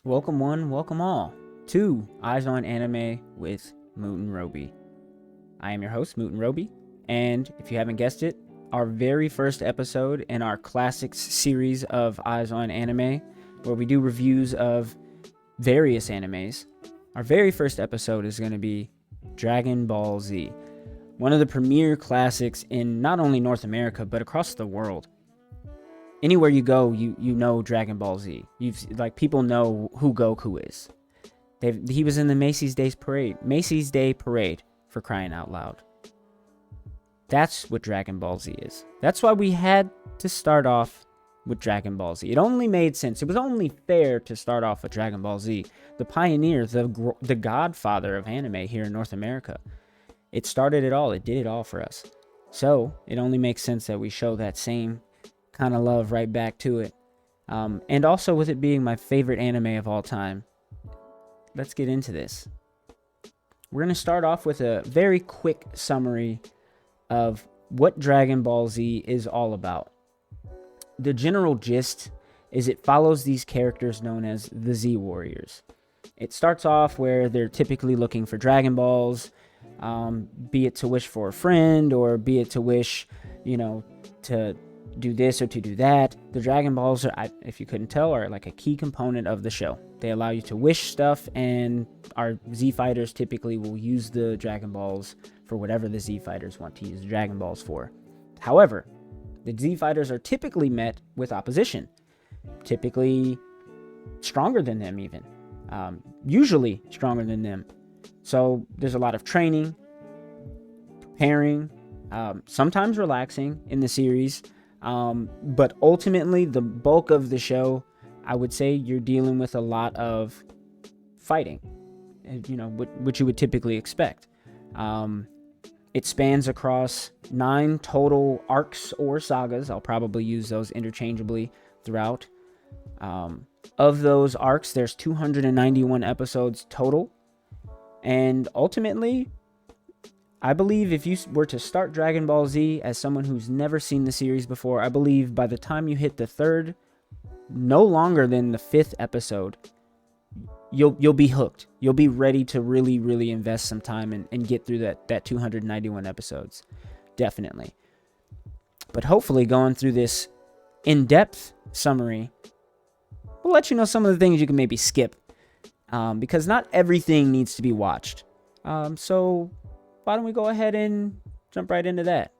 Welcome one, welcome all to Eyes on Anime with Muten Roby. I am your host, Muten Roby, and if you haven't guessed it, our very first episode in our classics series of Eyes on Anime, where we do reviews of various animes, our very first episode is going to be DragonballZ, one of the premier classics in not only North America, but across the world. Anywhere you go, you know DragonballZ. People know who Goku is. He was in the Macy's Day Parade for crying out loud. That's what DragonballZ is. That's why we had to start off with DragonballZ. It only made sense. It was only fair to start off with DragonballZ, the pioneer, the godfather of anime here in North America. It started it all. It did it all for us. So it only makes sense that we show that same kind of love right back to it. And also with it being my favorite anime of all time, let's get into this. We're going to start off with a very quick summary of what DragonballZ is all about. The general gist is it follows these characters known as the Z Warriors. It starts off where they're typically looking for Dragon Balls, be it to wish for a friend or be it to wish, to do this or to do that. The Dragon Balls are, if you couldn't tell, are like a key component of the show. They allow you to wish stuff, and our Z Fighters typically will use the Dragon Balls for whatever the Z Fighters want to use the Dragon Balls for. However, the Z Fighters are typically met with opposition, typically stronger than them even, usually stronger than them. So there's a lot of training, preparing, sometimes relaxing in the series. But ultimately, the bulk of the show, I would say you're dealing with a lot of fighting, what you would typically expect. It spans across 9 total arcs or sagas. I'll probably use those interchangeably throughout. Of those arcs, there's 291 episodes total. And ultimately, I believe if you were to start DragonballZ as someone who's never seen the series before, I believe by the time you hit the 3rd, no longer than the 5th episode, you'll be hooked. You'll be ready to really, really invest some time and get through that 291 episodes. Definitely. But hopefully going through this in-depth summary will let you know some of the things you can maybe skip. Because not everything needs to be watched. So why don't we go ahead and jump right into that?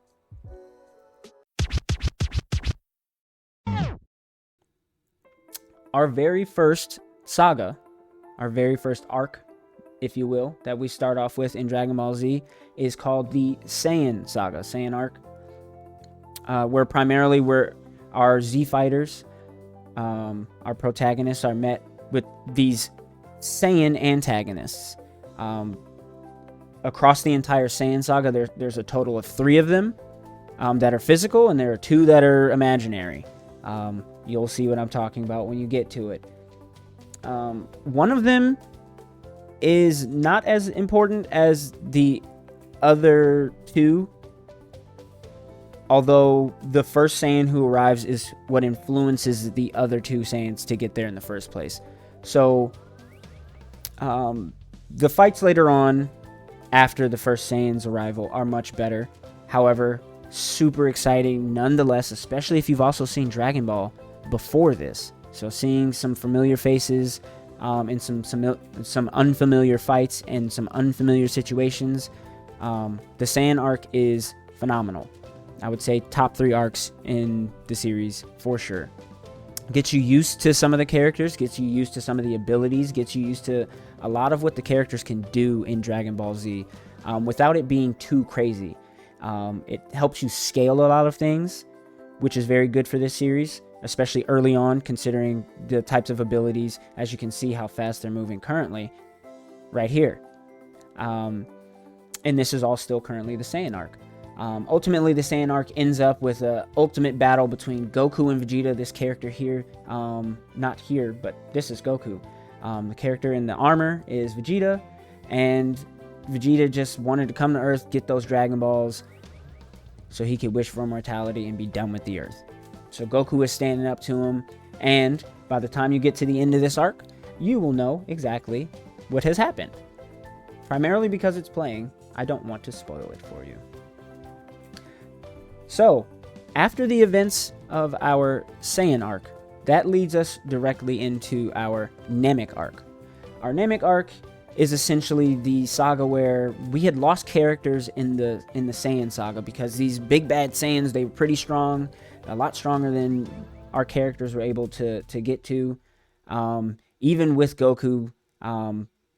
Our very first saga, our very first arc, if you will, that we start off with in DragonballZ is called the Saiyan saga, Saiyan arc, where primarily our Z fighters, our protagonists are met with these Saiyan antagonists. Across the entire Saiyan saga, there's a total of 3 of them that are physical, and there are 2 that are imaginary. You'll see what I'm talking about when you get to it. One of them is not as important as the other 2, although the first Saiyan who arrives is what influences the other 2 Saiyans to get there in the first place. So, the fights later on, after the first Saiyan's arrival, are much better. However, super exciting nonetheless, especially if you've also seen Dragon Ball before this. So seeing some familiar faces in some unfamiliar fights and some unfamiliar situations, the Saiyan arc is phenomenal. I would say top 3 arcs in the series for sure. Gets you used to some of the characters, gets you used to some of the abilities, gets you used to a lot of what the characters can do in DragonballZ without it being too crazy. It helps you scale a lot of things, which is very good for this series, especially early on, considering the types of abilities, as you can see how fast they're moving currently, right here. And this is all still currently the Saiyan arc. Ultimately, the Saiyan arc ends up with an ultimate battle between Goku and Vegeta. This character here, not here, but this is Goku. The character in the armor is Vegeta, and Vegeta just wanted to come to Earth, get those Dragon Balls, so he could wish for immortality and be done with the Earth. So Goku is standing up to him, and by the time you get to the end of this arc, you will know exactly what has happened. Primarily because it's playing, I don't want to spoil it for you. So, after the events of our Saiyan arc, that leads us directly into our Namek arc. Our Namek arc is essentially the saga where we had lost characters in the Saiyan saga because these big bad Saiyans, they were pretty strong, a lot stronger than our characters were able to get to. Even with Goku,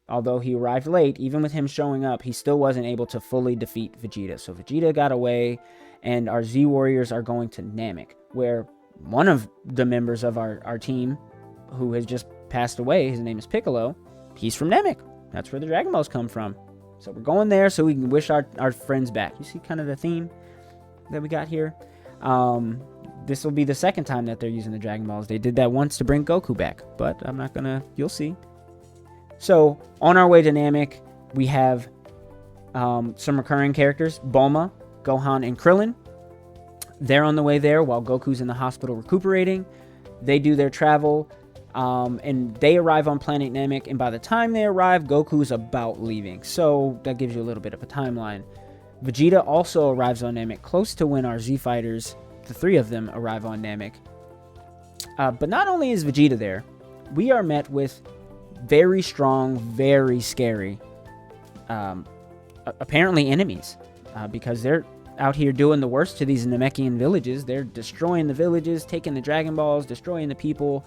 although he arrived late, even with him showing up, he still wasn't able to fully defeat Vegeta. So Vegeta got away, and our Z Warriors are going to Namek, where one of the members of our team, who has just passed away, his name is Piccolo, he's from Namek. That's where the Dragon Balls come from. So we're going there so we can wish our friends back. You see kind of the theme that we got here? This will be the second time that they're using the Dragon Balls. They did that once to bring Goku back, but I'm not gonna, you'll see. So, on our way to Namek, we have some recurring characters, Bulma, Gohan, and Krillin. They're on the way there while Goku's in the hospital recuperating. They do their travel, and they arrive on planet Namek, and by the time they arrive, Goku's about leaving. So, that gives you a little bit of a timeline. Vegeta also arrives on Namek close to when our Z Fighters, the three of them, arrive on Namek. But not only is Vegeta there, we are met with very strong, very scary, apparently enemies, because they're out here doing the worst to these Namekian villages. They're destroying the villages, taking the Dragon Balls, destroying the people,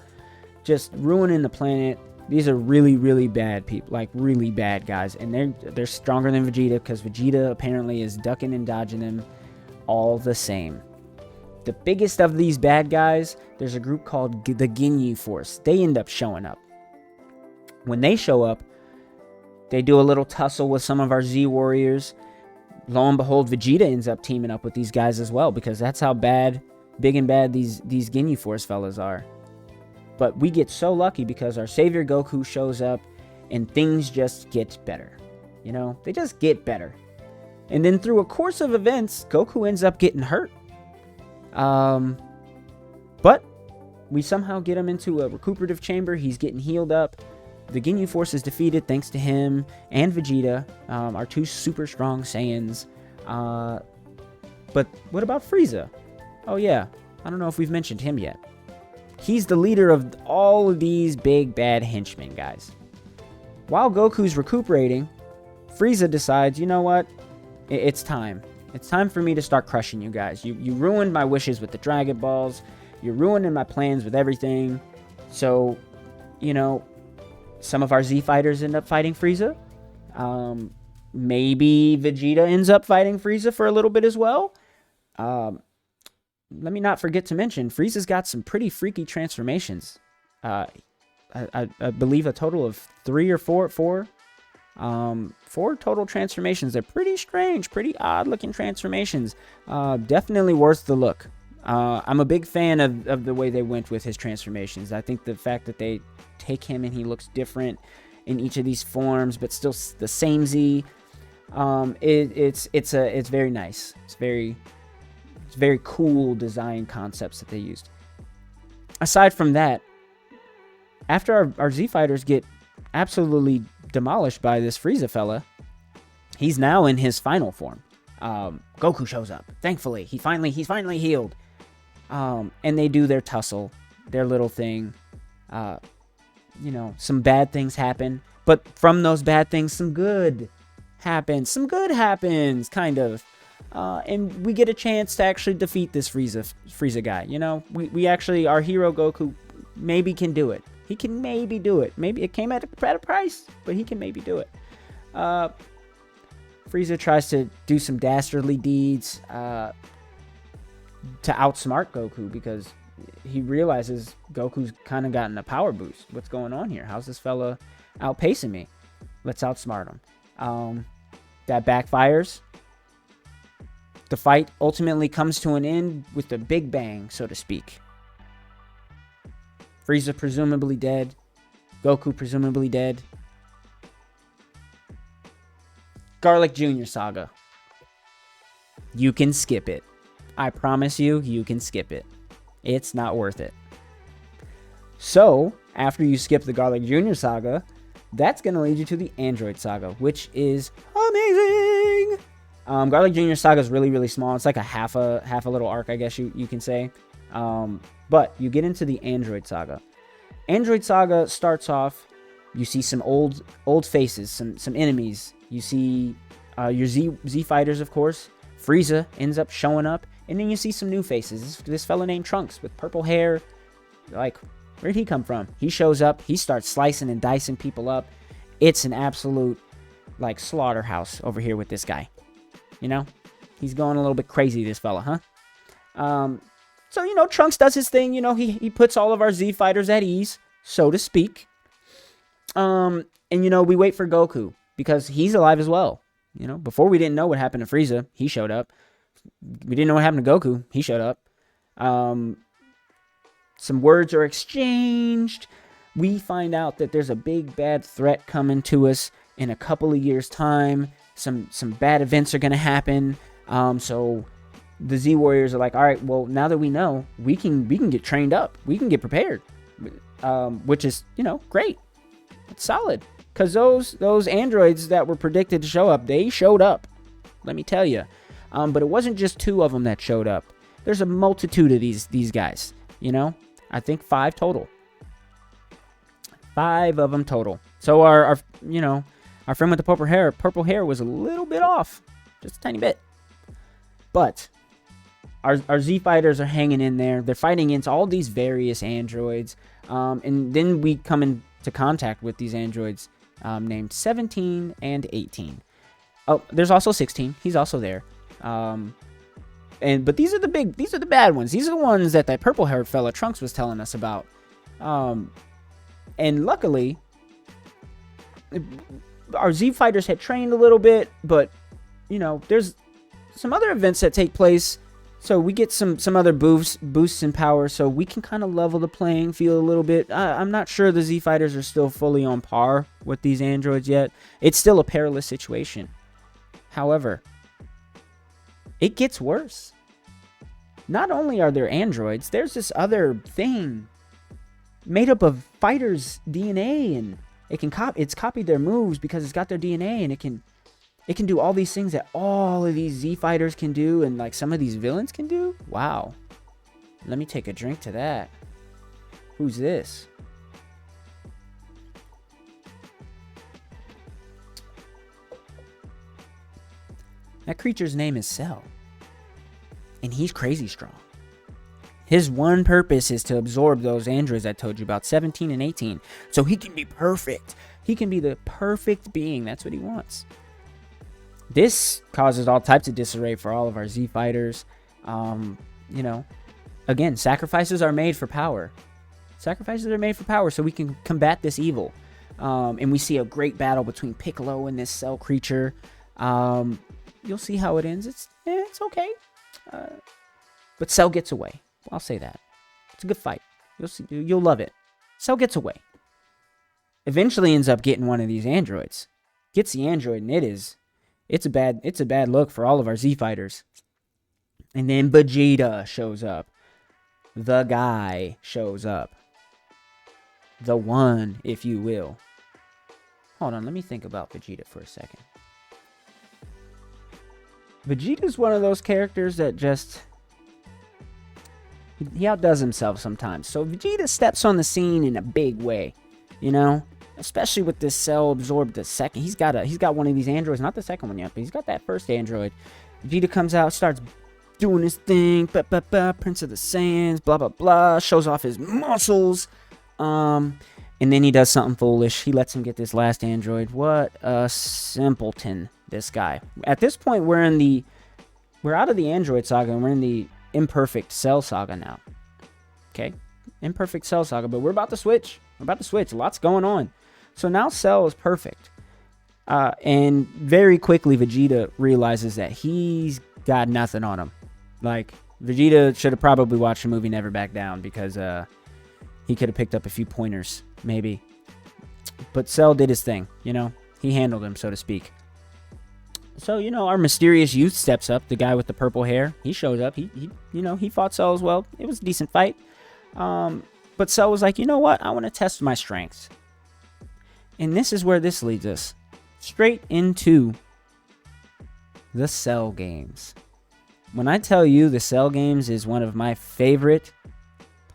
just ruining the planet. These are really, really bad people, like really bad guys, and they're stronger than Vegeta because Vegeta apparently is ducking and dodging them all the same. The biggest of these bad guys, there's a group called the Ginyu Force. They end up showing up. When they show up, they do a little tussle with some of our Z Warriors. Lo and behold, Vegeta ends up teaming up with these guys as well, because that's how big and bad these Ginyu Force fellas are. But we get so lucky because our savior Goku shows up, and things just get better. You know, they just get better. And then through a course of events, Goku ends up getting hurt. But we somehow get him into a recuperative chamber. He's getting healed up. The Ginyu Force is defeated thanks to him and Vegeta, our two super strong Saiyans. But what about Frieza? Oh yeah, I don't know if we've mentioned him yet. He's the leader of all of these big bad henchmen, guys. While Goku's recuperating, Frieza decides, you know what? It's time. It's time for me to start crushing you guys. You ruined my wishes with the Dragon Balls. You're ruining my plans with everything. So, you know, some of our Z fighters end up fighting Frieza. Maybe Vegeta ends up fighting Frieza for a little bit as well. Let me not forget to mention, Frieza's got some pretty freaky transformations. I believe a total of four total transformations. They're pretty strange, pretty odd looking transformations. Definitely worth the look. I'm a big fan of the way they went with his transformations. I think the fact that they take him and he looks different in each of these forms, but still the same Z. It's very nice. It's very cool design concepts that they used. Aside from that, after our Z fighters get absolutely demolished by this Frieza fella, he's now in his final form. Goku shows up. Thankfully, he's finally healed. And they do their tussle, their little thing. You know, some bad things happen, but from those bad things, some good happens. Some good happens, kind of. And we get a chance to actually defeat this Frieza guy. You know, we actually, our hero Goku maybe can do it. He can maybe do it. Maybe it came at a price, but he can maybe do it. Frieza tries to do some dastardly deeds to outsmart Goku because he realizes Goku's kind of gotten a power boost. What's going on here? How's this fella outpacing me? Let's outsmart him. That backfires. The fight ultimately comes to an end with a big bang, so to speak. Frieza presumably dead. Goku presumably dead. Garlic Jr. Saga. You can skip it. I promise you, you can skip it. It's not worth it. So, After you skip the Garlic Jr. saga, that's going to lead you to the Android saga, which is amazing. Garlic Jr. saga is really, really small. It's like a half a little arc, I guess you can say. But you get into the Android saga. Android saga starts off, you see some old faces, some enemies. You see your Z fighters, of course. Frieza ends up showing up, and then you see some new faces. This fella named Trunks with purple hair. Like, where'd he come from? He shows up. He starts slicing and dicing people up. It's an absolute, like, slaughterhouse over here with this guy. You know? He's going a little bit crazy, this fella, huh? So, you know, Trunks does his thing. You know, he puts all of our Z fighters at ease, so to speak. And, you know, we wait for Goku, because he's alive as well. You know, before we didn't know what happened to Frieza, he showed up. We didn't know what happened to Goku, he showed up. Some words are exchanged. We find out that there's a big bad threat coming to us in a couple of years' time. Some bad events are going to happen. So the Z Warriors are like, all right, well, now that we know, we can get trained up. We can get prepared. Which is, you know, great. It's solid. Because those androids that were predicted to show up, they showed up. Let me tell you. But it wasn't just 2 of them that showed up. There's a multitude of these guys, you know? I think 5 total. 5 of them total. So our you know, our friend with the purple hair was a little bit off. Just a tiny bit. But our Z fighters are hanging in there. They're fighting against all these various androids. And then we come into contact with these androids named 17 and 18. Oh, there's also 16. He's also there. But these are the bad ones. These are the ones that purple haired fella Trunks was telling us about. And luckily, our Z fighters had trained a little bit, but you know, there's some other events that take place, so we get some other boosts in power, so we can kind of level the playing field a little bit. I'm not sure the Z fighters are still fully on par with these androids yet. It's still a perilous situation. However, it gets worse. Not only are there androids, there's this other thing made up of fighters' DNA, and it's copied their moves because it's got their DNA, and it can do all these things that all of these Z fighters can do, and like some of these villains can do. Wow. Let me take a drink to that. Who's this? That creature's name is Cell. And he's crazy strong. His one purpose is to absorb those androids I told you about, 17 and 18. So he can be perfect. He can be the perfect being. That's what he wants. This causes all types of disarray for all of our Z fighters. You know, again, sacrifices are made for power. Sacrifices are made for power so we can combat this evil. And we see a great battle between Piccolo and this Cell creature. You'll see how it ends. It's okay. But Cell gets away. I'll say that. It's a good fight. You'll see. You'll love it. Cell gets away. Eventually ends up getting one of these androids. Gets the android, and it's a bad look for all of our Z fighters. And then Vegeta shows up. The guy shows up. The one, if you will. Hold on, let me think about Vegeta for a second. Vegeta's one of those characters that just... he outdoes himself sometimes. So Vegeta steps on the scene in a big way, you know? Especially with this Cell absorbed the second. He's got one of these androids, not the second one yet, but he's got that first android. Vegeta comes out, starts doing his thing, Prince of the Saiyans, blah, blah, blah, shows off his muscles. And then he does something foolish. He lets him get this last android. What a simpleton, this guy. At this point, we're out of the android saga, and we're in the imperfect Cell saga now. Okay? Imperfect Cell saga, but we're about to switch. Lots going on. So now Cell is perfect. And very quickly, Vegeta realizes that he's got nothing on him. Like, Vegeta should have probably watched the movie Never Back Down, because he could have picked up a few pointers, maybe. But Cell did his thing, you know? He handled him, so to speak. So, you know, our mysterious youth steps up, the guy with the purple hair. He shows up. He fought Cell as well. It was a decent fight. But But Cell was like, you know what? I want to test my strengths. And this is where this leads us. Straight into the Cell games. When I tell you the Cell games is one of my favorite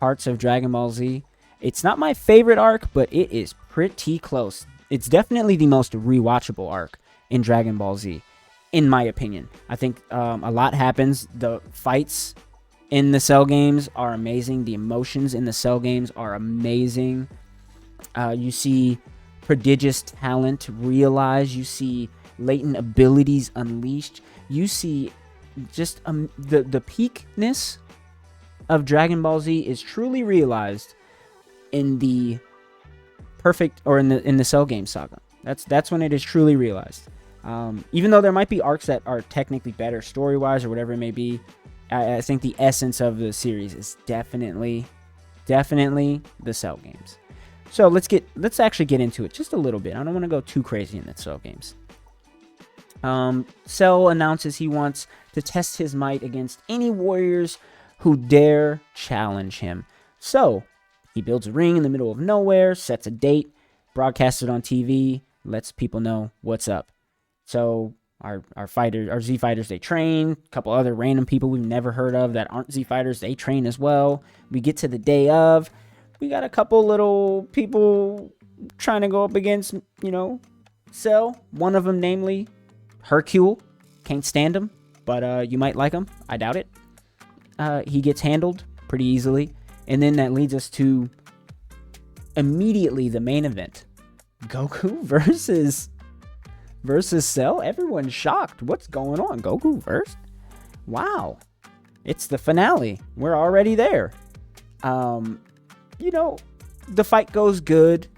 parts of Dragon Ball Z, it's not my favorite arc, but it is pretty close. It's definitely the most rewatchable arc in Dragon Ball Z, in my opinion. I think a lot happens. The fights in the Cell games are amazing. The emotions in the Cell games are amazing. You see prodigious talent realized. You see latent abilities unleashed. You see just the peakness of Dragon Ball Z is truly realized in the perfect, or in the Cell game saga. That's when it is truly realized. Even though there might be arcs that are technically better story-wise or whatever it may be, I think the essence of the series is definitely the Cell games. So let's actually get into it just a little bit. I don't want to go too crazy in the Cell games. Cell announces he wants to test his might against any warriors who dare challenge him. So he builds a ring in the middle of nowhere, sets a date, broadcasts it on TV, lets people know what's up. So our Z fighters, they train. A couple other random people we've never heard of that aren't Z fighters, they train as well. We get to the day of. We got a couple little people trying to go up against, Cell. One of them, namely Hercule. Can't stand him, but you might like him. I doubt it. He gets handled pretty easily. And then that leads us to immediately the main event. Goku versus Cell. Everyone's shocked. What's going on? Goku versus? Wow. It's the finale. We're already there. The fight goes good,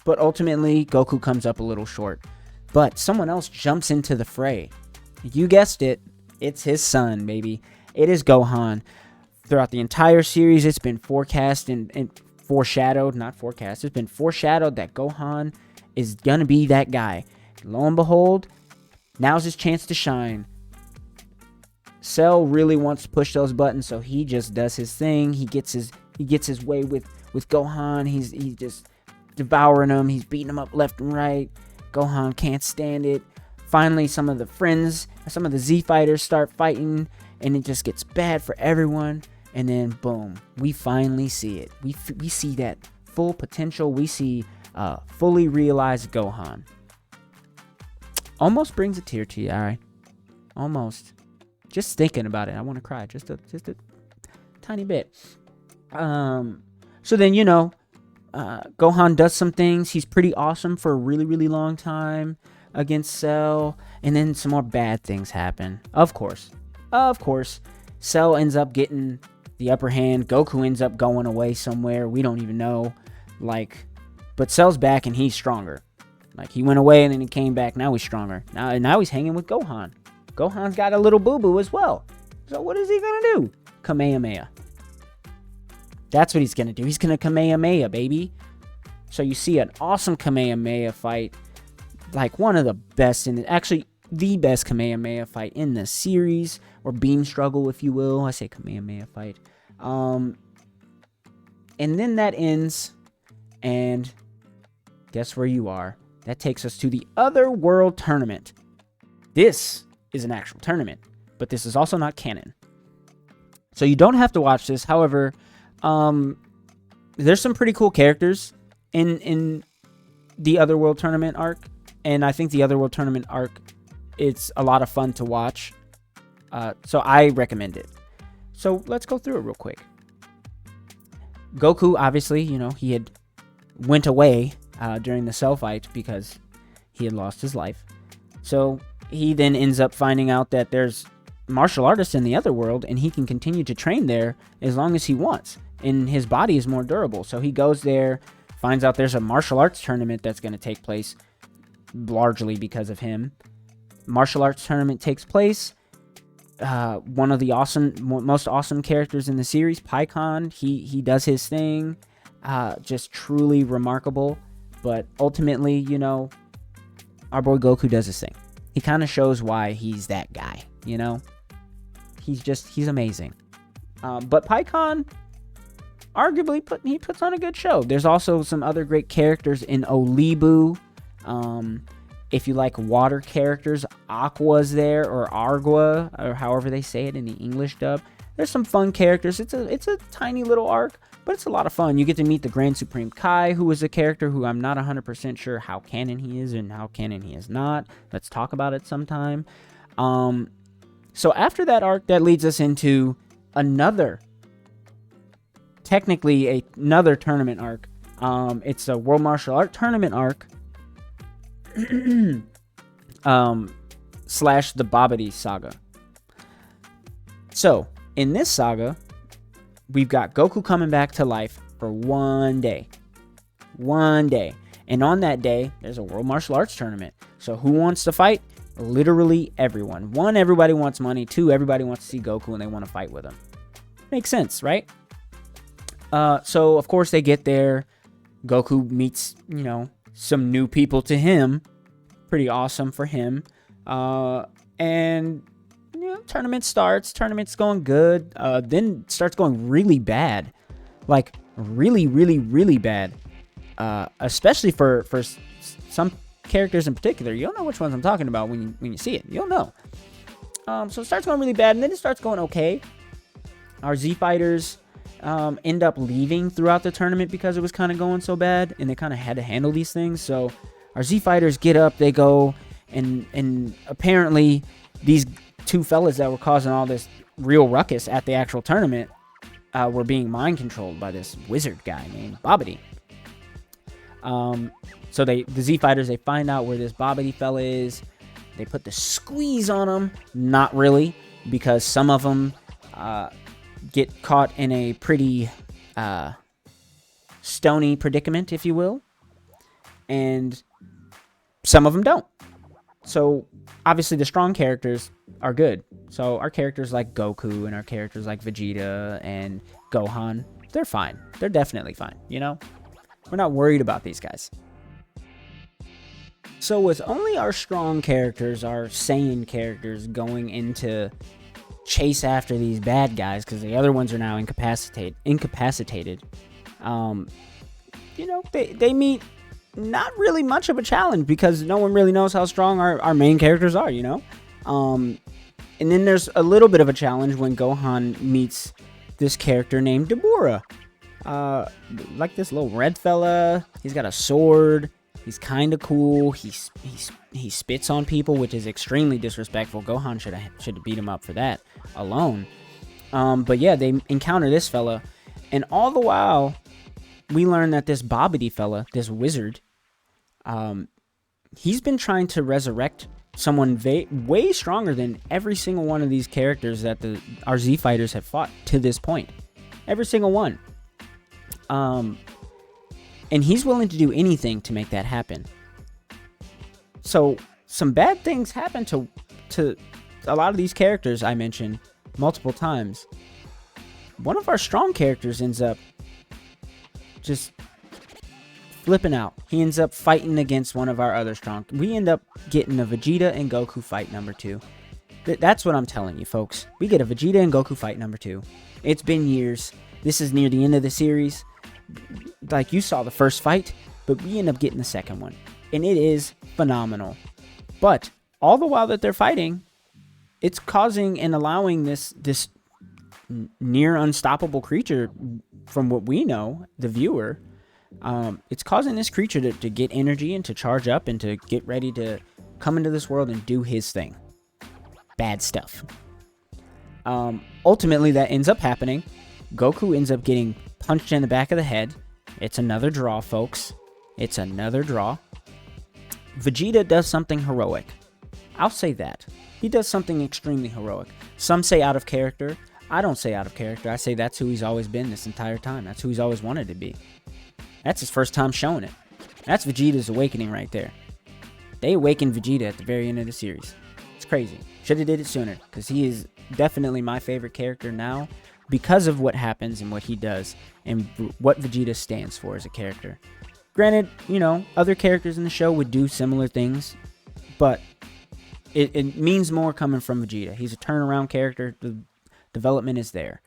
but ultimately Goku comes up a little short. But someone else jumps into the fray. You guessed it. It's his son, baby. It is Gohan. Throughout the entire series, it's been forecast and foreshadowed, not forecast, it's been foreshadowed that Gohan is going to be that guy. Lo and behold, now's his chance to shine. Cell really wants to push those buttons, so he just does his thing. He gets his way with Gohan. He's just devouring him. He's beating him up left and right. Gohan can't stand it. Finally, some of the Z fighters start fighting, and it just gets bad for everyone. And then, boom, we finally see it. We see that full potential. We see fully realized Gohan. Almost brings a tear to you, all right? Almost. Just thinking about it, I want to cry just a tiny bit. So then, Gohan does some things. He's pretty awesome for a really, really long time against Cell. And then some more bad things happen. Of course, Cell ends up getting the upper hand. Goku ends up going away somewhere. We don't even know. But Cell's back and he's stronger. He went away and then he came back. Now he's stronger. Now he's hanging with Gohan. Gohan's got a little boo-boo as well. So what is he going to do? Kamehameha. That's what he's going to do. He's going to Kamehameha, baby. So you see an awesome Kamehameha fight. One of the best actually the best Kamehameha fight in the series. Or beam struggle, if you will. I say Kamehameha fight. And then that ends. And guess where you are? That takes us to the Other World Tournament. This is an actual tournament. But this is also not canon. So you don't have to watch this. However, there's some pretty cool characters in the Other World Tournament arc. And I think the Other World Tournament arc, it's a lot of fun to watch. So I recommend it. So let's go through it real quick. Goku, obviously, he had went away during the Cell fight because he had lost his life. So he then ends up finding out that there's martial artists in the other world and he can continue to train there as long as he wants. And his body is more durable. So he goes there, finds out there's a martial arts tournament that's going to take place largely because of him. Martial arts tournament takes place. One of the most awesome characters in the series, Paikon, he does his thing. Just truly remarkable. But ultimately, our boy Goku does his thing. He kind of shows why he's that guy, He's amazing. But Paikon, arguably he puts on a good show. There's also some other great characters in Olibu. If you like water characters, Aqua's there, or Argua, or however they say it in the English dub. There's some fun characters. It's a tiny little arc, but it's a lot of fun. You get to meet the Grand Supreme Kai, who is a character who I'm not 100% sure how canon he is and how canon he is not. Let's talk about it sometime. So after that arc, that leads us into technically another tournament arc. It's a World Martial Art Tournament arc. / the Babidi Saga. So, in this saga, we've got Goku coming back to life for one day. And on that day, there's a World Martial Arts Tournament. So who wants to fight? Literally everyone. 1, everybody wants money. 2, everybody wants to see Goku and they want to fight with him. Makes sense, right? So, of course, they get there. Goku meets, some new people to him. Pretty awesome for him. And tournament starts. Tournament's going good. Then starts going really bad. Like, really, really, really bad. Especially for some characters in particular. You'll know which ones I'm talking about when you see it. You'll know. So it starts going really bad, and then it starts going okay. Our Z Fighters end up leaving throughout the tournament because it was kind of going so bad, and they kind of had to handle these things. So our Z Fighters get up, they go, and apparently these 2 fellas that were causing all this real ruckus at the actual tournament were being mind controlled by this wizard guy named Babidi. So the Z Fighters, they find out where this Babidi fella is. They put the squeeze on him. Not really, because some of them get caught in a pretty stony predicament, if you will. And some of them don't. So, obviously, the strong characters are good. So, our characters like Goku and our characters like Vegeta and Gohan, they're fine. They're definitely fine, We're not worried about these guys. So, with only our strong characters, our Saiyan characters, going into chase after these bad guys, because the other ones are now incapacitated, they meet not really much of a challenge because no one really knows how strong our main characters are, and then there's a little bit of a challenge when Gohan meets this character named Dabura, like this little red fella. He's got a sword. He's kind of cool. He spits on people, which is extremely disrespectful. Gohan should have beat him up for that alone. But yeah, they encounter this fella, and all the while, we learn that this Babidi fella, this wizard, he's been trying to resurrect someone way stronger than every single one of these characters that our Z Fighters have fought to this point. Every single one. And he's willing to do anything to make that happen. So, some bad things happen to a lot of these characters I mentioned multiple times. One of our strong characters ends up just flipping out. He ends up fighting against one of our other strong. We end up getting a Vegeta and Goku fight number 2. That's what I'm telling you, folks. We get a Vegeta and Goku fight number 2. It's been years. This is near the end of the series. Like, you saw the first fight, but we end up getting the second one. And it is phenomenal. But all the while that they're fighting, it's causing and allowing this near unstoppable creature, from what we know, the viewer, it's causing this creature to get energy and to charge up and to get ready to come into this world and do his thing. Bad stuff. Ultimately, that ends up happening. Goku ends up getting punched in the back of the head. It's another draw, folks. It's another draw. Vegeta does something heroic. I'll say that. He does something extremely heroic. Some say out of character. I don't say out of character. I say that's who he's always been this entire time. That's who he's always wanted to be. That's his first time showing it. That's Vegeta's awakening right there. They awakened Vegeta at the very end of the series. It's crazy. Should have did it sooner, because he is definitely my favorite character now because of what happens and what he does and what Vegeta stands for as a character. Granted, other characters in the show would do similar things, but it means more coming from Vegeta. He's a turnaround character. The development is there.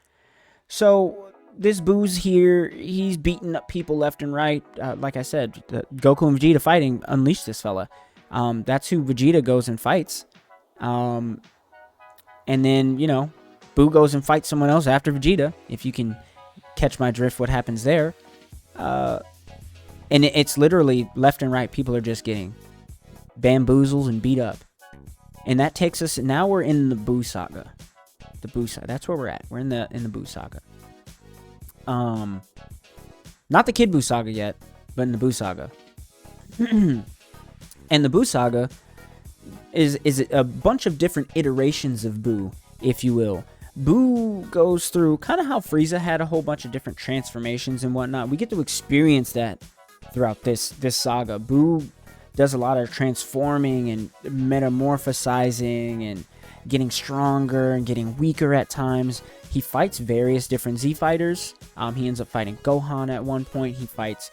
So this Boo's here. He's beating up people left and right. Like I said, Goku and Vegeta fighting unleashed this fella. That's who Vegeta goes and fights. And then, Boo goes and fights someone else after Vegeta, if you can catch my drift what happens there. And it's literally left and right. People are just getting bamboozled and beat up. And that takes us, now we're in the Boo saga. The Boo saga, that's where we're at. We're in the Boo saga. Not the Kid Boo saga yet, but in the Boo saga. And the Boo saga is a bunch of different iterations of Boo, if you will. Boo goes through kind of how Frieza had a whole bunch of different transformations and whatnot. We get to experience that throughout this saga. Boo does a lot of transforming and metamorphosizing and getting stronger and getting weaker at times. He fights various different Z fighters. He ends up fighting Gohan at one point. He fights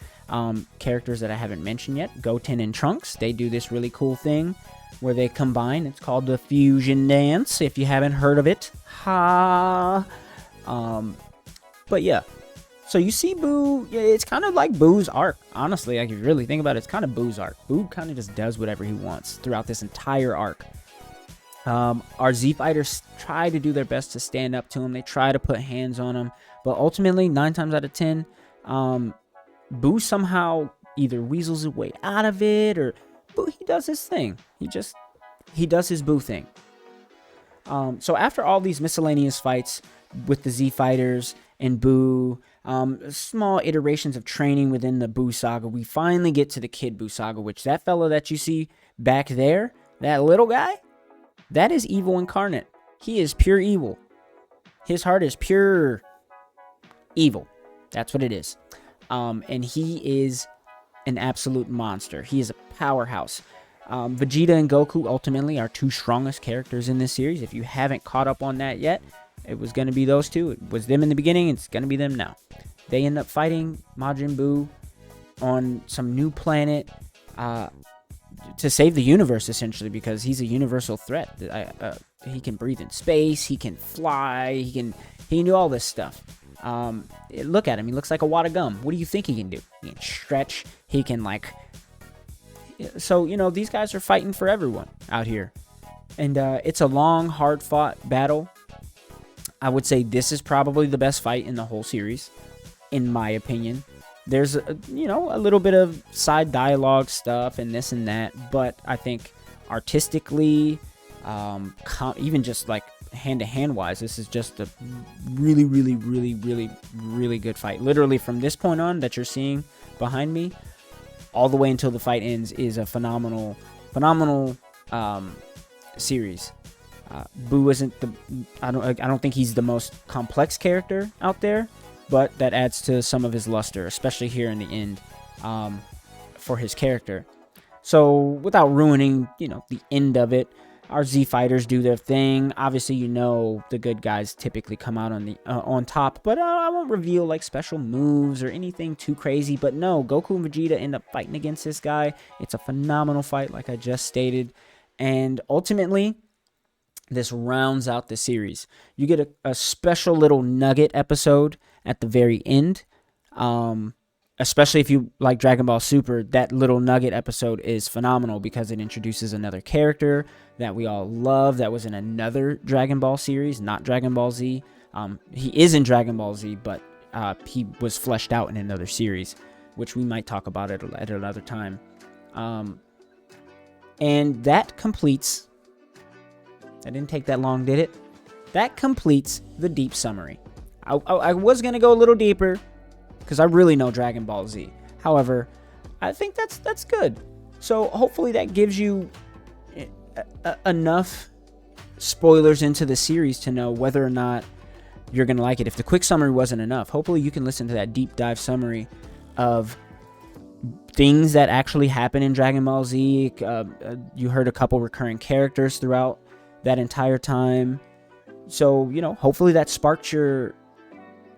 characters that I haven't mentioned yet, Goten and Trunks. They do this really cool thing where they combine. It's called the Fusion Dance, if you haven't heard of it. Ha! But yeah. So you see Boo, it's kind of like Boo's arc. Honestly, like if you really think about it, it's kind of Boo's arc. Boo kind of just does whatever he wants throughout this entire arc. Our Z fighters try to do their best to stand up to him. They try to put hands on him. But ultimately, 9 times out of 10, Boo somehow either weasels his way out of it, or Boo, he does his thing. He does his Boo thing. So after all these miscellaneous fights with the Z fighters and Boo, small iterations of training within the Boo saga, we finally get to the Kid Boo saga, which that fella that you see back there, that little guy, that is evil incarnate. He is pure evil. His heart is pure evil. That's what it is. And he is an absolute monster. He is a powerhouse. Vegeta and Goku ultimately are 2 strongest characters in this series. If you haven't caught up on that yet, it was going to be those 2. It was them in the beginning. It's going to be them now. They end up fighting Majin Buu on some new planet to save the universe, essentially, because he's a universal threat. He can breathe in space. He can fly. He can do all this stuff. Look at him. He looks like a wad of gum. What do you think he can do? He can stretch. He can, So, these guys are fighting for everyone out here. And it's a long, hard-fought battle. I would say this is probably the best fight in the whole series, in my opinion. There's, a little bit of side dialogue stuff and this and that, but I think artistically, even just hand-to-hand wise, this is just a really, really, really, really, really good fight. Literally from this point on that you're seeing behind me, all the way until the fight ends, is a phenomenal series. Boo isn't I don't think he's the most complex character out there, but that adds to some of his luster, especially here in the end, for his character. So without ruining, the end of it, our Z fighters do their thing. Obviously, the good guys typically come out on top, but I won't reveal special moves or anything too crazy. But no, Goku and Vegeta end up fighting against this guy. It's a phenomenal fight, like I just stated, and ultimately, this rounds out the series. You get a special little nugget episode at the very end. Especially if you like Dragon Ball Super, that little nugget episode is phenomenal because it introduces another character that we all love that was in another Dragon Ball series, not Dragon Ball Z. He is in Dragon Ball Z, but he was fleshed out in another series, which we might talk about at another time. And that completes... That didn't take that long, did it? That completes the deep summary. I was going to go a little deeper because I really know Dragon Ball Z. However, I think that's good. So hopefully that gives you enough spoilers into the series to know whether or not you're going to like it. If the quick summary wasn't enough, hopefully you can listen to that deep dive summary of things that actually happen in Dragon Ball Z. You heard a couple recurring characters throughout that entire time. So, hopefully that sparked your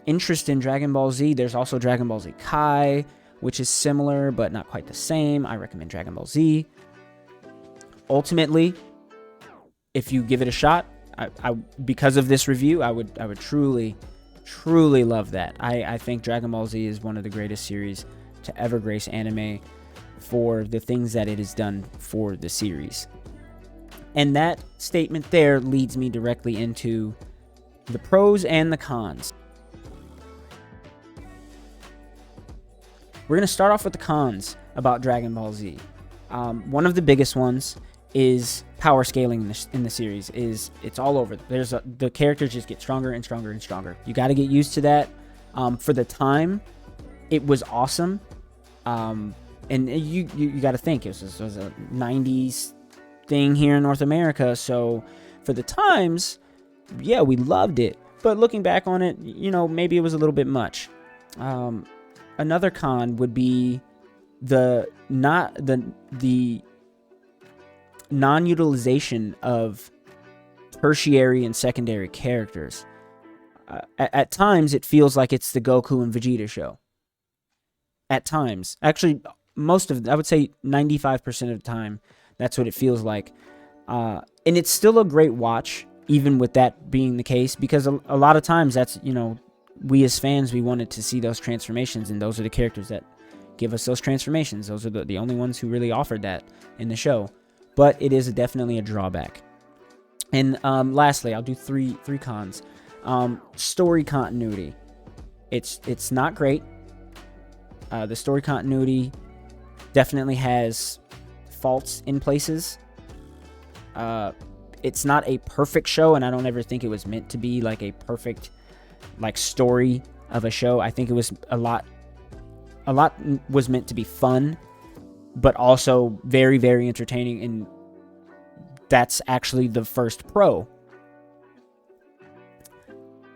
interest in Dragon Ball Z. There's also Dragon Ball Z Kai, which is similar but not quite the same. I recommend Dragon Ball Z. Ultimately, if you give it a shot, I because of this review, I would truly truly love that. I think Dragon Ball Z is one of the greatest series to ever grace anime for the things that it has done for the series. And that statement there leads me directly into the pros and the cons. We're going to start off with the cons about Dragon Ball Z. One of the biggest ones is power scaling in the series. It's all over. The characters just get stronger and stronger and stronger. You got to get used to that. For the time, it was awesome. And you got to think, it was a 90s thing here in North America. So for the times, yeah, we loved it. But looking back on it, maybe it was a little bit much. Another con would be the non-utilization of tertiary and secondary characters. At times, it feels like it's the Goku and Vegeta show. At times. Actually, I would say 95% of the time, that's what it feels like. And it's still a great watch, even with that being the case, because a lot of times that's, we as fans, we wanted to see those transformations, and those are the characters that give us those transformations. Those are the only ones who really offered that in the show. But it is definitely a drawback. And lastly, I'll do three cons. Story continuity. It's not great. The story continuity definitely has faults in places. It's not a perfect show, and I don't ever think it was meant to be like a perfect story of a show. I think it was a lot was meant to be fun, but also very, very entertaining, and that's actually the first pro.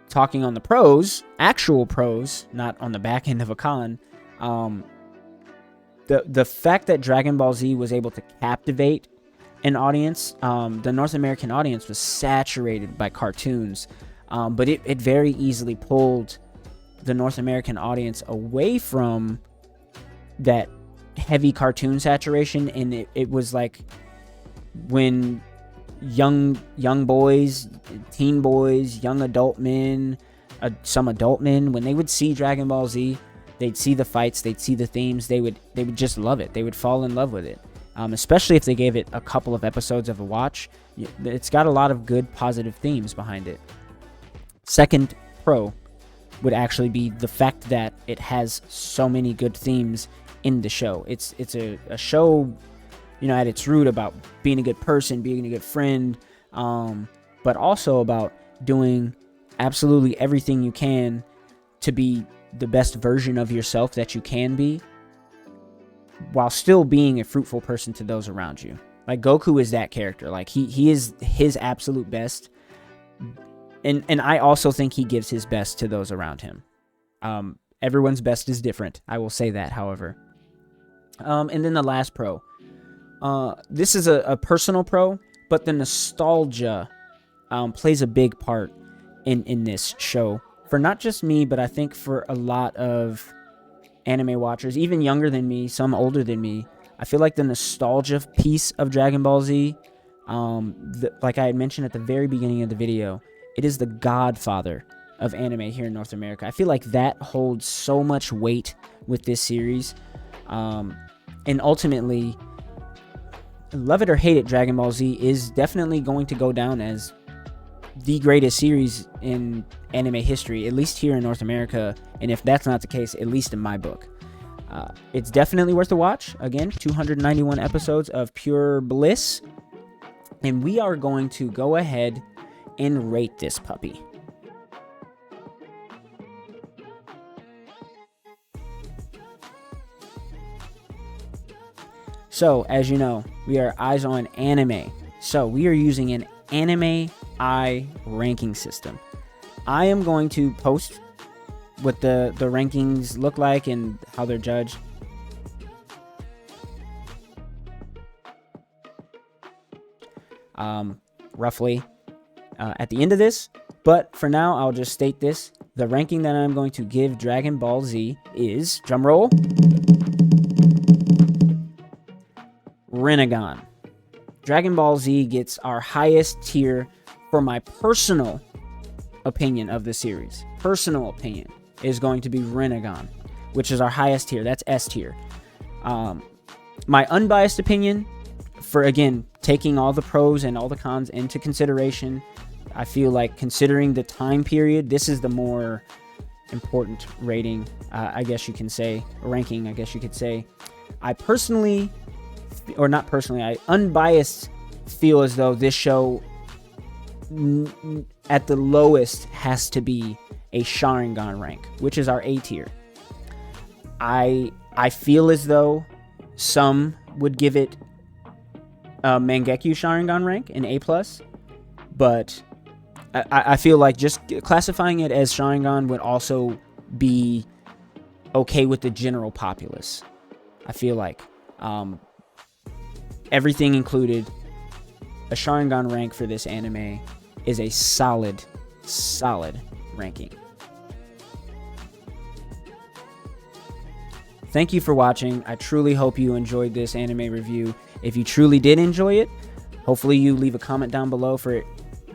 Talking on the pros, actual pros, not on the back end of a con, the fact that Dragon Ball Z was able to captivate an audience, the North American audience was saturated by cartoons, but it very easily pulled the North American audience away from that heavy cartoon saturation, and it was like when young boys, teen boys, young adult men, some adult men, when they would see Dragon Ball Z, they'd see the fights, they'd see the themes, they would just love it. They would fall in love with it, especially if they gave it a couple of episodes of a watch. It's got a lot of good, positive themes behind it. Second pro would actually be the fact that it has so many good themes in the show. It's a show, at its root about being a good person, being a good friend, but also about doing absolutely everything you can to be the best version of yourself that you can be, while still being a fruitful person to those around you. Like Goku is that character. Like he is his absolute best. And I also think he gives his best to those around him. Everyone's best is different. I will say that, however. And then the last pro. This is a personal pro, but the nostalgia plays a big part in this show. For not just me, but I think for a lot of anime watchers, even younger than me, some older than me, I feel like the nostalgia piece of Dragon Ball Z, like I had mentioned at the very beginning of the video, it is the godfather of anime here in North America. I feel like that holds so much weight with this series. And ultimately, love it or hate it, Dragon Ball Z is definitely going to go down as the greatest series in anime history, at least here in North America. And if that's not the case, at least in my book. It's definitely worth a watch. Again, 291 episodes of pure bliss. And we are going to go ahead and rate this puppy. So, as you know, we are eyes on anime. So, we are using an anime eye ranking system. I am going to post what the rankings look like and how they're judged. Roughly at the end of this. But for now, I'll just state this. The ranking that I'm going to give Dragon Ball Z is, drumroll, Renegon. Dragon Ball Z gets our highest tier for my personal opinion of the series, personal opinion, is going to be Renegon, which is our highest tier. That's S tier. My unbiased opinion, for again taking all the pros and all the cons into consideration, I feel like considering the time period, this is the more important rating, I guess you can say, ranking, I guess you could say. I personally, or not personally, I unbiased feel as though this show at the lowest has to be a Sharingan rank, which is our A tier. I feel as though some would give it a Mangekyo Sharingan rank, an A+, but I feel like just classifying it as Sharingan would also be okay with the general populace. I feel like everything included, a Sharingan rank for this anime is a solid ranking. Thank you for watching. I truly hope you enjoyed this anime review. If you truly did enjoy it, hopefully you leave a comment down below for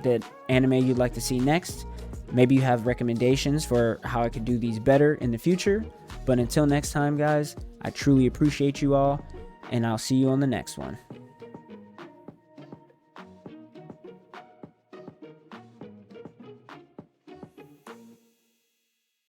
the anime you'd like to see next. Maybe you have recommendations for how I could do these better in the future. But until next time, guys, I truly appreciate you all, and I'll see you on the next one.